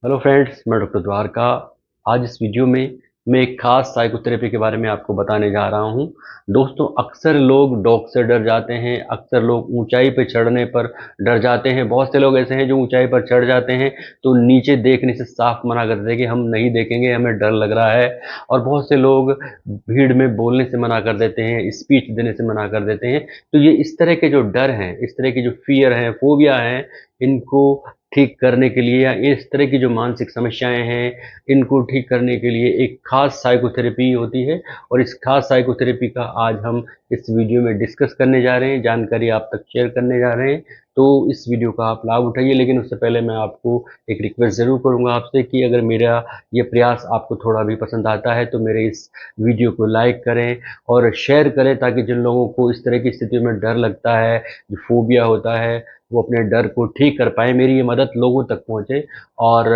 Hello friends, मैं doctor Dwarka. आज इस वीडियो में मैं एक खास साइकोथेरेपी के बारे में आपको बताने जा रहा हूं। दोस्तों, अक्सर लोग डॉग से डर जाते हैं। अक्सर लोग ऊंचाई पर चढ़ने पर डर जाते हैं। बहुत से लोग ऐसे हैं जो ऊंचाई पर चढ़ जाते हैं तो नीचे देखने से साफ मना कर देते हैं कि हम नहीं देखेंगे, हमें डर लग रहा है। और बहुत से लोग भीड़ में बोलने से मना कर देते हैं, स्पीच देने से मना कर देते हैं। तो ये इस तरह के जो डर हैं, इस तरह की जो फियर हैं, फोबिया हैं, इनको ठीक करने के लिए या इस तरह की जो मानसिक समस्याएं हैं, इनको ठीक करने के लिए एक खास साइकोथेरेपी होती है। और इस खास साइकोथेरेपी का आज हम इस वीडियो में डिस्कस करने जा रहे हैं, जानकारी आप तक शेयर करने जा रहे हैं। तो इस वीडियो का आप लाभ उठाइए, लेकिन उससे पहले मैं आपको एक रिक्वेस्ट ज़रूर करूंगा आपसे कि अगर मेरा ये प्रयास आपको थोड़ा भी पसंद आता है तो मेरे इस वीडियो को लाइक करें और शेयर करें, ताकि जिन लोगों को इस तरह की स्थितियों में डर लगता है, जो फोबिया होता है, वो अपने डर को ठीक कर पाए, मेरी ये मदद लोगों तक पहुंचे। और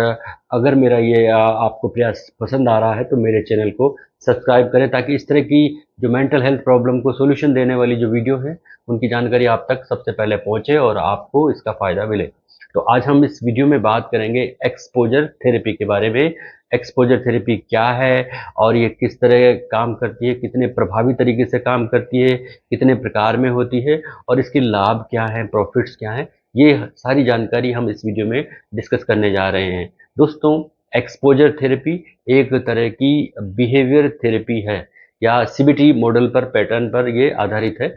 अगर मेरा ये आपको प्रयास पसंद आ रहा है तो मेरे चैनल को सब्सक्राइब करें, ताकि इस तरह की जो मेंटल हेल्थ प्रॉब्लम को सॉल्यूशन देने वाली जो वीडियो है, उनकी जानकारी आप तक सबसे पहले पहुंचे और आपको इसका फ़ायदा मिले। तो आज हम इस वीडियो में बात करेंगे एक्सपोजर थेरेपी के बारे में। एक्सपोजर थेरेपी क्या है और ये किस तरह काम करती है, कितने प्रभावी तरीके से काम करती है, कितने प्रकार में होती है और इसके लाभ क्या हैं, प्रॉफिट्स क्या हैं, ये सारी जानकारी हम इस वीडियो में डिस्कस करने जा रहे हैं। दोस्तों, एक्सपोजर थेरेपी एक तरह की बिहेवियर थेरेपी है या सीबीटी मॉडल पर, पैटर्न पर ये आधारित है,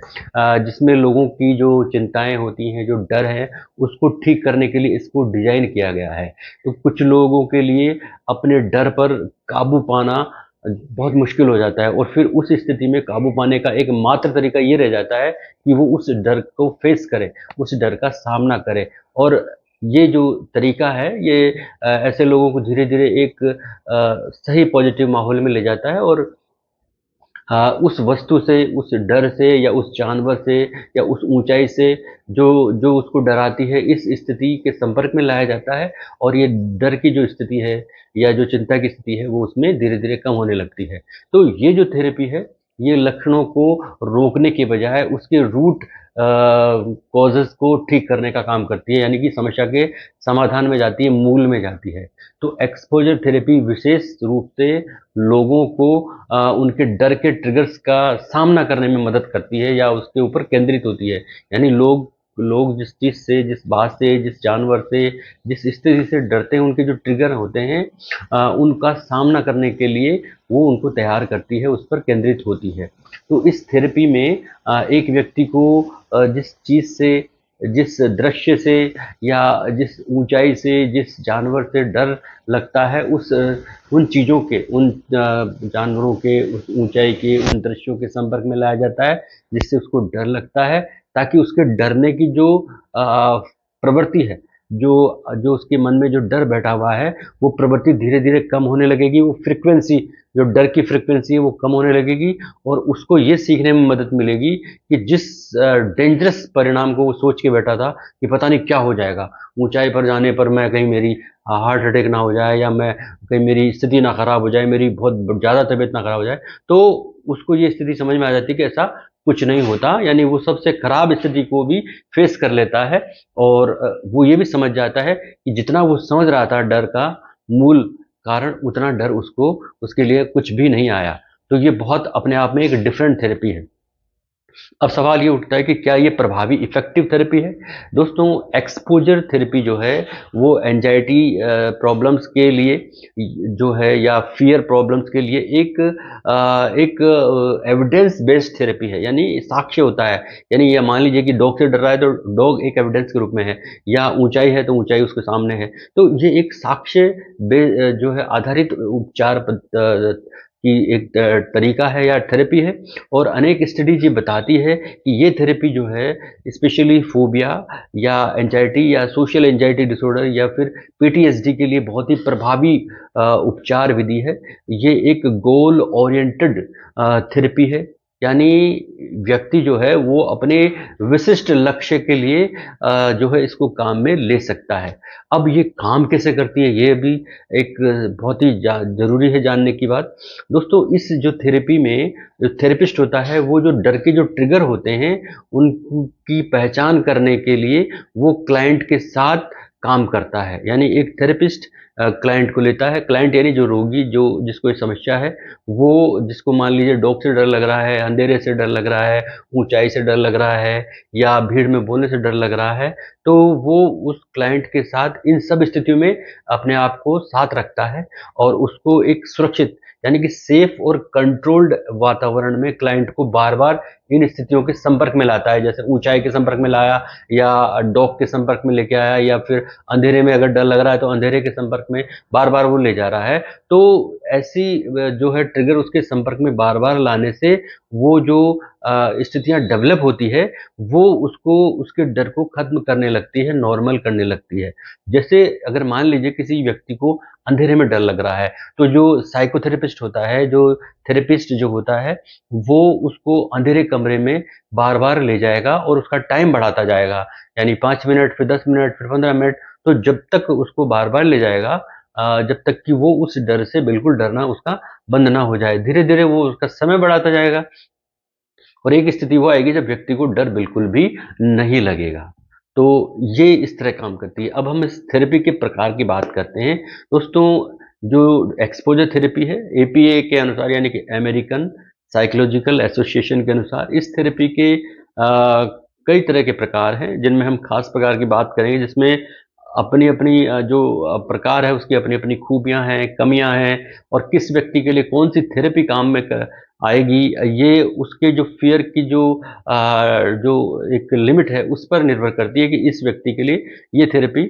जिसमें लोगों की जो चिंताएं होती हैं, जो डर है, उसको ठीक करने के लिए इसको डिजाइन किया गया है। तो कुछ लोगों के लिए अपने डर पर काबू पाना बहुत मुश्किल हो जाता है और फिर उस स्थिति में काबू पाने का एक मात्र तरीका ये रह जाता है कि वो उस डर को फेस करे, उस डर का सामना करे। और ये जो तरीका है, ये ऐसे लोगों को धीरे धीरे एक सही पॉजिटिव माहौल में ले जाता है और उस वस्तु से, उस डर से या उस जानवर से या उस ऊंचाई से जो जो उसको डराती है, इस स्थिति के संपर्क में लाया जाता है। और ये डर की जो स्थिति है या जो चिंता की स्थिति है, वो उसमें धीरे धीरे कम होने लगती है। तो ये जो थेरेपी है, ये लक्षणों को रोकने के बजाय उसके रूट कॉजेज को ठीक करने का काम करती है, यानी कि समस्या के समाधान में जाती है, मूल में जाती है। तो एक्सपोजर थेरेपी विशेष रूप से लोगों को उनके डर के ट्रिगर्स का सामना करने में मदद करती है या उसके ऊपर केंद्रित होती है। यानी लोग लोग जिस चीज़ से, जिस बात से, जिस जानवर से, जिस स्थिति से डरते हैं, उनके जो ट्रिगर होते हैं, उनका सामना करने के लिए वो उनको तैयार करती है, उस पर केंद्रित होती है। तो इस थेरेपी में एक व्यक्ति को जिस चीज़ से, जिस दृश्य से या जिस ऊंचाई से, जिस जानवर से डर लगता है, उन चीज़ों के, उन जानवरों के, उस ऊंचाई के, उन दृश्यों के संपर्क में लाया जाता है जिससे उसको डर लगता है, ताकि उसके डरने की जो प्रवृत्ति है, जो जो उसके मन में जो डर बैठा हुआ है, वो प्रवृत्ति धीरे धीरे कम होने लगेगी। वो फ्रिक्वेंसी, जो डर की फ्रिक्वेंसी है, वो कम होने लगेगी और उसको ये सीखने में मदद मिलेगी कि जिस डेंजरस परिणाम को वो सोच के बैठा था कि पता नहीं क्या हो जाएगा, ऊंचाई पर जाने पर मैं कहीं मेरी हार्ट अटैक ना हो जाए, या मैं कहीं मेरी स्थिति ना खराब हो जाए, मेरी बहुत ज़्यादा तबीयत ना खराब हो जाए, तो उसको ये स्थिति समझ में आ जाती है कि ऐसा कुछ नहीं होता। यानी वो सबसे खराब स्थिति को भी फेस कर लेता है और वो ये भी समझ जाता है कि जितना वो समझ रहा था डर का मूल कारण, उतना डर उसको, उसके लिए कुछ भी नहीं आया। तो ये बहुत अपने आप में एक डिफरेंट थेरेपी है। अब सवाल ये उठता है कि क्या ये प्रभावी इफेक्टिव थेरेपी है? दोस्तों, एक्सपोजर थेरेपी जो है वो एंजाइटी प्रॉब्लम्स के लिए जो है, या फियर प्रॉब्लम्स के लिए एक एविडेंस बेस्ड थेरेपी है। यानी साक्ष्य होता है। यानी ये मान लीजिए कि डॉग से डर रहा है तो डॉग एक एविडेंस के रूप में है, या ऊंचाई है तो ऊंचाई उसके सामने है। तो ये एक साक्ष्य जो है आधारित उपचार की एक तरीका है या थेरेपी है। और अनेक स्टडीज ये बताती है कि ये थेरेपी जो है स्पेशली फोबिया या एंजाइटी या सोशल एंजाइटी डिसऑर्डर या फिर पीटीएसडी के लिए बहुत ही प्रभावी उपचार विधि है। ये एक गोल ओरिएंटेड थेरेपी है। यानी व्यक्ति जो है वो अपने विशिष्ट लक्ष्य के लिए जो है इसको काम में ले सकता है। अब ये काम कैसे करती है, ये भी एक बहुत ही जरूरी है जानने की बात। दोस्तों, इस जो थेरेपी में जो थेरेपिस्ट होता है, वो जो डर के जो ट्रिगर होते हैं, उनकी पहचान करने के लिए वो क्लाइंट के साथ काम करता है। यानी एक थेरेपिस्ट क्लाइंट को लेता है, क्लाइंट यानी जो रोगी, जो जिसको ये समस्या है, वो जिसको मान लीजिए डॉग से डर लग रहा है, अंधेरे से डर लग रहा है, ऊंचाई से डर लग रहा है, या भीड़ में बोलने से डर लग रहा है, तो वो उस क्लाइंट के साथ इन सब स्थितियों में अपने आप को साथ रखता है और उसको एक सुरक्षित यानी कि सेफ और कंट्रोल्ड वातावरण में क्लाइंट को बार बार इन स्थितियों के संपर्क में लाता है। जैसे ऊंचाई के संपर्क में लाया, या डॉग के संपर्क में लेके आया, या फिर अंधेरे में अगर डर लग रहा है तो अंधेरे के संपर्क में बार बार वो ले जा रहा है। तो ऐसी जो है ट्रिगर उसके संपर्क में बार बार लाने से वो जो स्थितियां डेवलप होती है, वो उसको उसके डर को खत्म करने लगती है, नॉर्मल करने लगती है। जैसे अगर मान लीजिए किसी व्यक्ति को अंधेरे में डर लग रहा है, तो जो साइकोथेरेपिस्ट होता है, जो थेरेपिस्ट जो होता है, वो उसको अंधेरे कमरे में बार बार ले जाएगा और उसका टाइम बढ़ाता जाएगा। यानी 5 मिनट, फिर 10 मिनट, फिर 15 मिनट, तो जब तक उसको बार बार ले जाएगा, जब तक कि वो उस डर से बिल्कुल डरना उसका बंद ना हो जाए। धीरे धीरे वो उसका समय बढ़ाता जाएगा और एक स्थिति वो आएगी जब व्यक्ति को डर बिल्कुल भी नहीं लगेगा। तो ये इस तरह काम करती है। अब हम इस थेरेपी के प्रकार की बात करते हैं। दोस्तों, जो एक्सपोजर थेरेपी है, एपीए के अनुसार यानी कि अमेरिकन साइकोलॉजिकल एसोसिएशन के अनुसार, इस थेरेपी के कई तरह के प्रकार हैं, जिनमें हम खास प्रकार की बात करेंगे, जिसमें अपनी अपनी जो प्रकार है उसकी अपनी अपनी खूबियां हैं, कमियां हैं, और किस व्यक्ति के लिए कौन सी थेरेपी काम में आएगी, ये उसके जो फियर की जो एक लिमिट है उस पर निर्भर करती है कि इस व्यक्ति के लिए ये थेरेपी,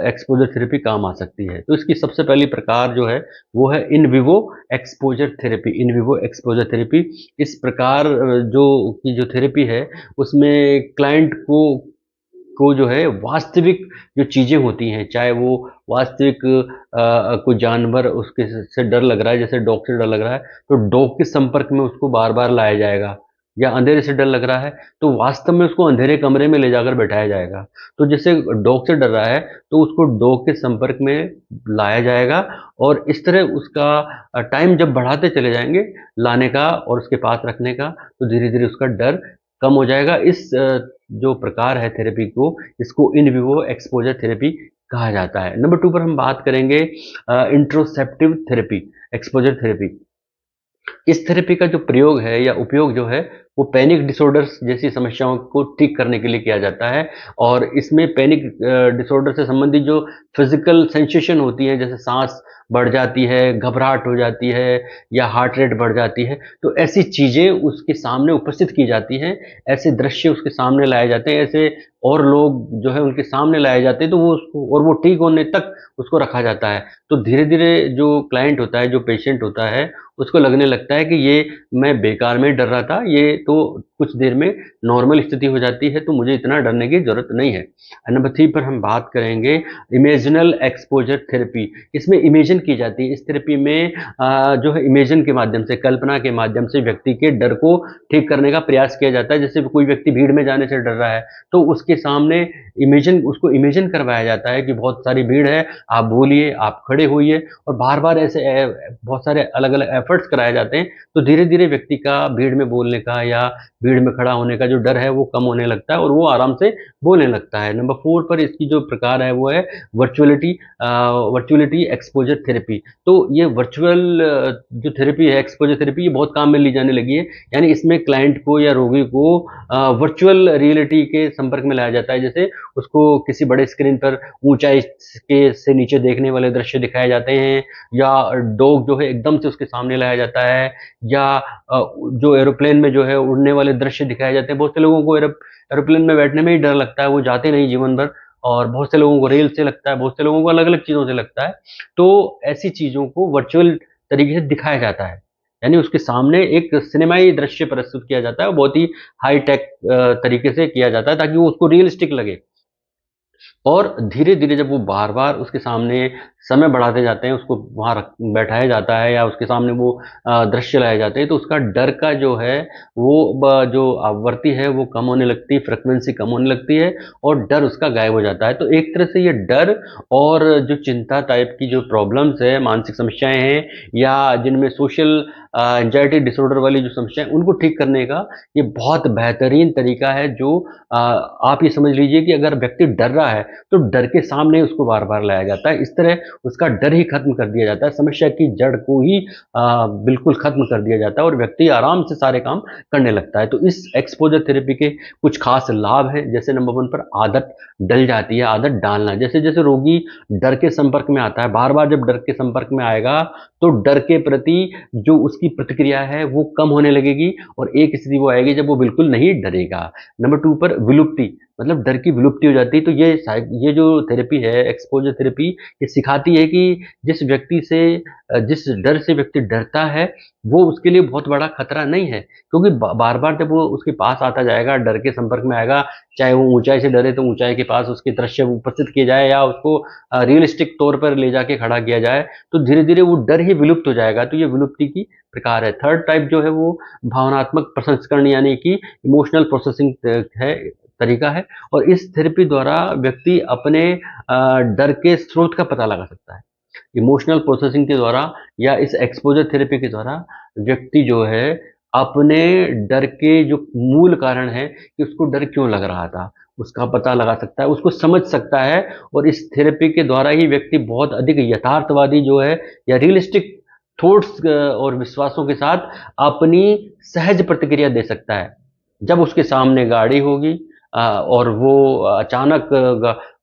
एक्सपोजर थेरेपी काम आ सकती है। तो इसकी सबसे पहली प्रकार जो है वो है in vivo exposure therapy. In vivo exposure therapy, इस प्रकार जो थेरेपी है उसमें क्लाइंट को जो है वास्तविक जो चीज़ें होती हैं, चाहे वो वास्तविक कोई जानवर उसके से डर लग रहा है, जैसे डॉग से डर लग रहा है, तो डॉग के संपर्क में उसको बार बार लाया जाएगा, या अंधेरे से डर लग रहा है तो वास्तव में उसको अंधेरे कमरे में ले जाकर बैठाया जाएगा। तो जैसे डॉग से डर रहा है तो उसको डॉग के संपर्क में लाया जाएगा, और इस तरह उसका टाइम जब बढ़ाते चले जाएंगे लाने का और उसके पास रखने का, तो धीरे धीरे उसका डर कम हो जाएगा। इस जो प्रकार है थेरेपी को, इसको इन विवो एक्सपोजर थेरेपी कहा जाता है। नंबर 2 पर हम बात करेंगे इंट्रोसेप्टिव थेरेपी, एक्सपोजर थेरेपी। इस थेरेपी का जो प्रयोग है या उपयोग जो है वो पैनिक डिसऑर्डर्स जैसी समस्याओं को ठीक करने के लिए किया जाता है। और इसमें पैनिक डिसऑर्डर से संबंधित जो फिजिकल सेंसेशन होती है, जैसे सांस बढ़ जाती है, घबराहट हो जाती है, या हार्ट रेट बढ़ जाती है, तो ऐसी चीज़ें उसके सामने उपस्थित की जाती हैं, ऐसे दृश्य उसके सामने लाए जाते हैं, ऐसे और लोग जो है उनके सामने लाए जाते हैं, तो वो उसको, और वो ठीक होने तक उसको रखा जाता है। तो धीरे धीरे जो क्लाइंट होता है, जो पेशेंट होता है, उसको लगने लगता है कि ये मैं बेकार में डर रहा था, ये तो कुछ देर में नॉर्मल स्थिति हो जाती है, तो मुझे इतना डरने की जरूरत नहीं है। नंबर 3 पर हम बात करेंगे इमेजिनल एक्सपोजर थेरेपी। इसमें इमेजिन की जाती है। इस थेरेपी में जो है इमेजिन के माध्यम से, कल्पना के माध्यम से व्यक्ति के डर को ठीक करने का प्रयास किया जाता है। जैसे कोई व्यक्ति भीड़ में जाने से डर रहा है तो उसके सामने उसको इमेजिन करवाया जाता है कि बहुत सारी भीड़ है, आप बोलिए, आप खड़े होइए, और बार बार ऐसे बहुत सारे अलग अलग एफर्ट्स कराए जाते हैं। तो धीरे धीरे व्यक्ति का भीड़ में बोलने का या भीड़ में खड़ा होने का जो डर है वो कम होने लगता है और वो आराम से बोलने लगता है। नंबर 4 पर इसकी जो प्रकार है वो है वर्चुअलिटी एक्सपोजर थेरेपी। तो ये वर्चुअल जो थेरेपी है, एक्सपोजर थेरेपी, ये बहुत काम में ली जाने लगी है। यानी इसमें क्लाइंट को या रोगी को वर्चुअल रियलिटी के संपर्क में लाया जाता है। जैसे उसको किसी बड़े स्क्रीन पर ऊंचाई के से नीचे देखने वाले दृश्य दिखाए जाते हैं, या डॉग जो है एकदम से उसके सामने लाया जाता है, या जो एरोप्लेन में जो है उड़ने वाले दृश्य दिखाए जाते हैं। बहुत से लोगों को एरोप्लेन में बैठने में ही डर लगता है, वो जाते नहीं जीवन भर, और बहुत से लोगों को रेल से लगता है, बहुत से लोगों को अलग अलग चीज़ों से लगता है। तो ऐसी चीज़ों को वर्चुअल तरीके से दिखाया जाता है, यानी उसके सामने एक सिनेमाई दृश्य प्रस्तुत किया जाता है, बहुत ही हाई टेक तरीके से किया जाता है ताकि वो उसको रियलिस्टिक लगे। और धीरे धीरे जब वो बार बार उसके सामने समय बढ़ाते जाते हैं, उसको वहाँ बैठाया जाता है या उसके सामने वो दृश्य लाए जाते हैं, तो उसका डर का जो है वो जो आवृत्ति है वो कम होने लगती है, फ्रिक्वेंसी कम होने लगती है, और डर उसका गायब हो जाता है। तो एक तरह से ये डर और जो चिंता टाइप की जो प्रॉब्लम्स है, मानसिक समस्याएं हैं, या जिनमें सोशल एंजाइटी डिसऑर्डर वाली जो समस्याएं, उनको ठीक करने का ये बहुत बेहतरीन तरीका है। जो आप ये समझ लीजिए कि अगर व्यक्ति डर रहा है तो डर के सामने उसको बार बार लाया जाता है। इस तरह उसका डर ही खत्म कर दिया जाता है, समस्या की जड़ को ही बिल्कुल खत्म कर दिया जाता है और व्यक्ति आराम से सारे काम करने लगता है। तो इस एक्सपोजर थेरेपी के कुछ खास लाभ हैं, जैसे नंबर 1 पर आदत डल जाती है, आदत डालना। जैसे जैसे रोगी डर के संपर्क में आता है, बार बार जब डर के संपर्क में आएगा तो डर के प्रति जो उसकी प्रतिक्रिया है वो कम होने लगेगी और एक स्थिति वो आएगी जब वो बिल्कुल नहीं डरेगा। नंबर 2 पर विलुप्ति, मतलब डर की विलुप्ति हो जाती है। तो ये जो थेरेपी है, एक्सपोजर थेरेपी, ये सिखाती है कि जिस व्यक्ति से जिस डर से व्यक्ति डरता है वो उसके लिए बहुत बड़ा खतरा नहीं है, क्योंकि बार बार जब वो उसके पास आता जाएगा, डर के संपर्क में आएगा, चाहे वो ऊंचाई से डरे तो ऊंचाई के पास उसके दृश्य उपस्थित किए जाए या उसको रियलिस्टिक तौर पर ले जाके खड़ा किया जाए, तो धीरे धीरे वो डर ही विलुप्त हो जाएगा। तो ये विलुप्ति की प्रकार है। थर्ड टाइप जो है वो भावनात्मक प्रसंस्करण यानी कि इमोशनल प्रोसेसिंग है, तरीका है। और इस थेरेपी द्वारा व्यक्ति अपने डर के स्रोत का पता लगा सकता है। इमोशनल प्रोसेसिंग के द्वारा या इस एक्सपोजर थेरेपी के द्वारा व्यक्ति जो है अपने डर के जो मूल कारण है कि उसको डर क्यों लग रहा था, उसका पता लगा सकता है, उसको समझ सकता है। और इस थेरेपी के द्वारा ही व्यक्ति बहुत अधिक यथार्थवादी जो है या रियलिस्टिक थॉट्स और विश्वासों के साथ अपनी सहज प्रतिक्रिया दे सकता है। जब उसके सामने गाड़ी होगी और वो अचानक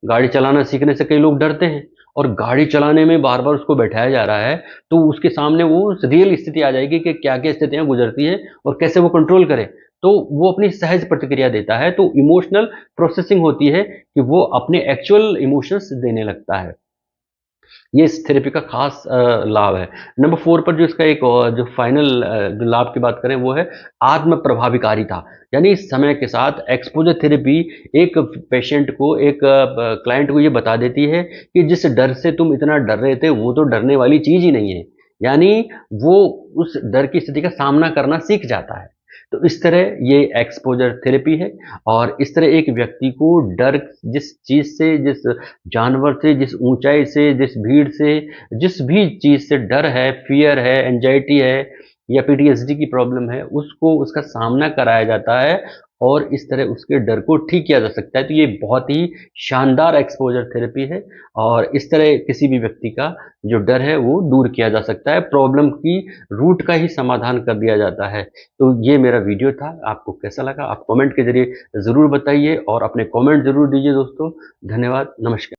गाड़ी चलाना सीखने से कई लोग डरते हैं और गाड़ी चलाने में बार बार उसको बैठाया जा रहा है, तो उसके सामने वो रियल स्थिति आ जाएगी कि क्या क्या स्थितियां गुजरती हैं और कैसे वो कंट्रोल करे। तो वो अपनी सहज प्रतिक्रिया देता है। तो इमोशनल प्रोसेसिंग होती है कि वो अपने एक्चुअल इमोशंस देने लगता है। ये इस थेरेपी का खास लाभ है। नंबर 4 पर जो इसका एक जो फाइनल जो लाभ की बात करें वो है आत्म प्रभाविकारिता। यानी समय के साथ एक्सपोजर थेरेपी एक पेशेंट को, एक क्लाइंट को ये बता देती है कि जिस डर से तुम इतना डर रहे थे वो तो डरने वाली चीज ही नहीं है। यानी वो उस डर की स्थिति का सामना करना सीख जाता है। तो इस तरह ये एक्सपोजर थेरेपी है और इस तरह एक व्यक्ति को डर, जिस चीज से, जिस जानवर से, जिस ऊंचाई से, जिस भीड़ से, जिस भी चीज से डर है, फियर है, एंजाइटी है या पीटीएसडी की प्रॉब्लम है, उसको उसका सामना कराया जाता है और इस तरह उसके डर को ठीक किया जा सकता है। तो ये बहुत ही शानदार एक्सपोजर थेरेपी है और इस तरह किसी भी व्यक्ति का जो डर है वो दूर किया जा सकता है, प्रॉब्लम की रूट का ही समाधान कर दिया जाता है। तो ये मेरा वीडियो था, आपको कैसा लगा आप कमेंट के जरिए ज़रूर बताइए और अपने कमेंट ज़रूर दीजिए दोस्तों। धन्यवाद, नमस्कार।